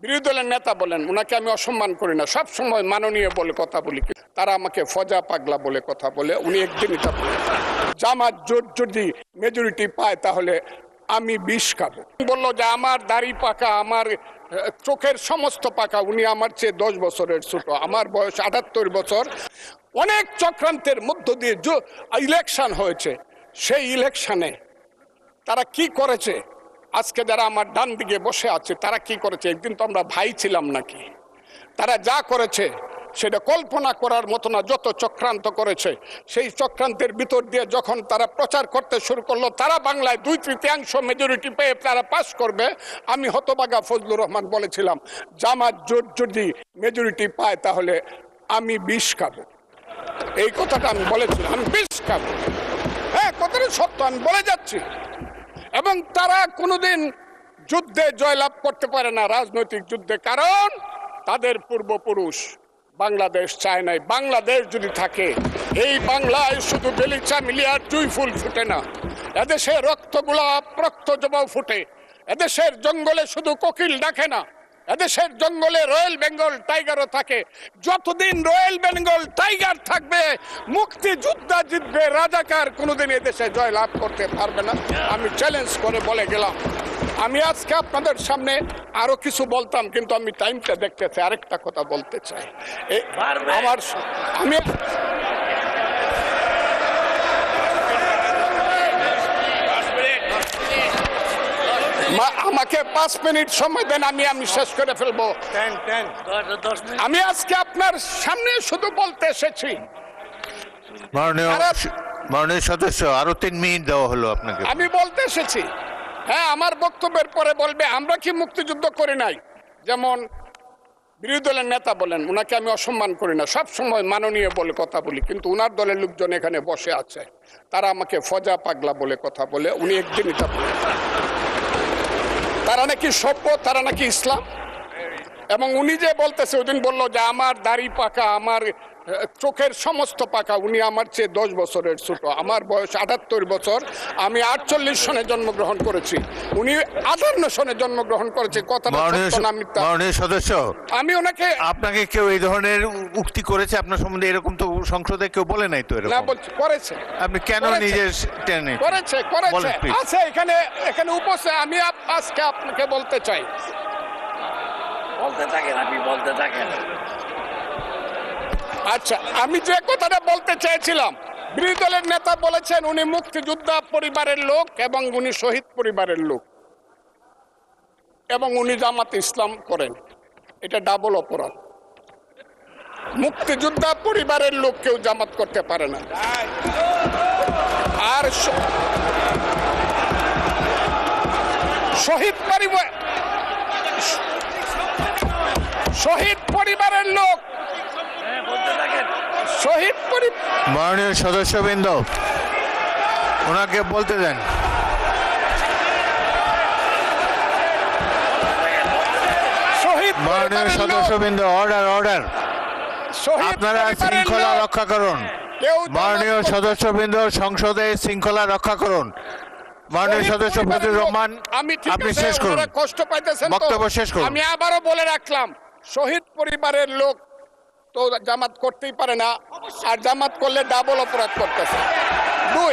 বিরোধী দলের নেতা বলেন, ওনাকে আমি অসম্মান করি না, সব সময় মাননীয় বলে কথা বলি। তারা আমাকে ফজা পাগলা বলে কথা বলে। উনি একদিনই তা বলে, জামাত জোট যদি মেজরিটি পায় তাহলে আমি বিষ খাবো। বললো যে আমার দাড়ি পাকা, আমার চোখের সমস্ত পাকা। উনি আমার চেয়ে 10 বছরের ছোট, আমার বয়স 78 বছর। অনেক চক্রান্তের মধ্য দিয়ে ইলেকশন হয়েছে। সেই ইলেকশনে তারা কি করেছে, আজকে যারা আমার ডান দিকে বসে আছে তারা কি করেছে? একদিন তো আমরা ভাই ছিলাম নাকি? তারা যা করেছে সেটা কল্পনা করার মতো না। যত চক্রান্ত করেছে, সেই চক্রান্তের ভিতর দিয়ে যখন তারা প্রচার করতে শুরু করলো তারা বাংলায় 2/3 মেজরিটি পেয়ে তারা পাস করবে, আমি হতবাগা ফজলুর রহমান বলেছিলাম জামাত জোট যদি মেজরিটি পায় তাহলে আমি বিষ খাবো। এই কথাটা আমি বলেছিলাম, আমি বিষ খাবো। হ্যাঁ, কথাটা সত্য, আমি বলে যাচ্ছি। এবং তারা কোনোদিন যুদ্ধে জয়লাভ করতে পারে না, রাজনৈতিক যুদ্ধে, কারণ তাদের পূর্বপুরুষ বাংলাদেশ চায় নাই। বাংলাদেশ যদি থাকে, এই বাংলায় শুধু বেলিচা মিলিয়ার জুই ফুল ফুটে না, এদেশে রক্তগোলাপ রক্ত জবাও ফুটে। এদেশের জঙ্গলে শুধু কোকিল ডাকে না, এদেশের জঙ্গলে রয়্যাল বেঙ্গল টাইগারও থাকে। যতদিন রয়্যাল বেঙ্গল টাইগার থাকবে, মুক্তিযোদ্ধা জিতবে, রাজাকার কোনোদিন এদেশে জয়লাভ করতে পারবে না। আমি চ্যালেঞ্জ করে বলে গেলাম। আমি আজকে আপনাদের সামনে আরো কিছু বলতাম, কিন্তু আমি টাইমটা দেখতেছি, আরেকটা কথা বলতে চাই। আমাকে 5 মিনিট সময় দেন, আমি শেষ করে ফেলবো। আমি আজকে আপনার সামনে শুধু বলতে এসেছি। মাননীয় সদস্য, আরো 3 মিনিট দেওয়া হলো আপনাকে। আমি বলতে এসেছি, হ্যাঁ, আমার বক্তব্যের পরে বলবে আমরা কি মুক্তিযুদ্ধ করি নাই। যেমন বিরোধী দলের নেতা বলেন, ওনাকে আমি অসম্মান করি না, সব সময় মাননীয় বলে কথা বলি, কিন্তু উনার দলের লোকজন এখানে বসে আছে, তারা আমাকে ফজা পাগলা বলে কথা বলে। উনি একদিনই তা বলে, তারা নাকি সভ্য, তারা নাকি ইসলাম। এবং উনি যে বলতেছে, ওই দিন বললো যে আমার দাড়ি পাকা, আমার চোখের সমস্ত পাকা। উনি আমার চেয়ে 10 বছরের ছোট, আমার বয়স 78 বছর। আমি 48 সনে জন্মগ্রহণ করেছি, উনি 58 সনে জন্মগ্রহণ করেছে। কথাটা সত্য না মিথ্যা? মাননীয় সদস্য, আমি ওনাকে, আপনাকে কেউ এই ধরনের উক্তি করেছে আপনার সম্বন্ধে? এরকম তো সংসদে কেউ বলে নাই তো। না এরকম বলছি, করেছে। আপনি কেন নিজে টেনে? করেছে আছে এখানে উপস্থিত। আমি আজকে আপনাকে বলতে চাই, বলতে থাকেন, আপনি বলতে থাকেন। আচ্ছা, আমি যে কথাটা বলতে চেয়েছিলাম, বিরোধী দলের নেতা বলেছেন উনি মুক্তিযোদ্ধা পরিবারের লোক এবং উনি শহীদ পরিবারের লোক এবং উনি জামাত ইসলাম করেন। এটা ডাবল অপরাধ। মুক্তিযোদ্ধা পরিবারের লোক কেউ জামাত করতে পারে না। আর শহীদ পরিবারের লোক, মাননীয় সদস্যবৃন্দ, ওনাকে বলতে দেন। মাননীয় সদস্যবৃন্দ, অর্ডার। আপনারা শৃঙ্খলা রক্ষা করুন। মাননীয় সদস্যবৃন্দ, সংসদে শৃঙ্খলা রক্ষা করুন। মাননীয় সদস্য ফজলুর রহমান, আপনি শেষ করুন, কষ্ট পাইতেছেন, বক্তব্য শেষ করুন। আমি আবারও বলে রাখলাম, শহীদ পরিবারের লোক তো জামাত করতেই পারে না, আর জামাত করলে ডাবল অপরাধ করতেছে। 2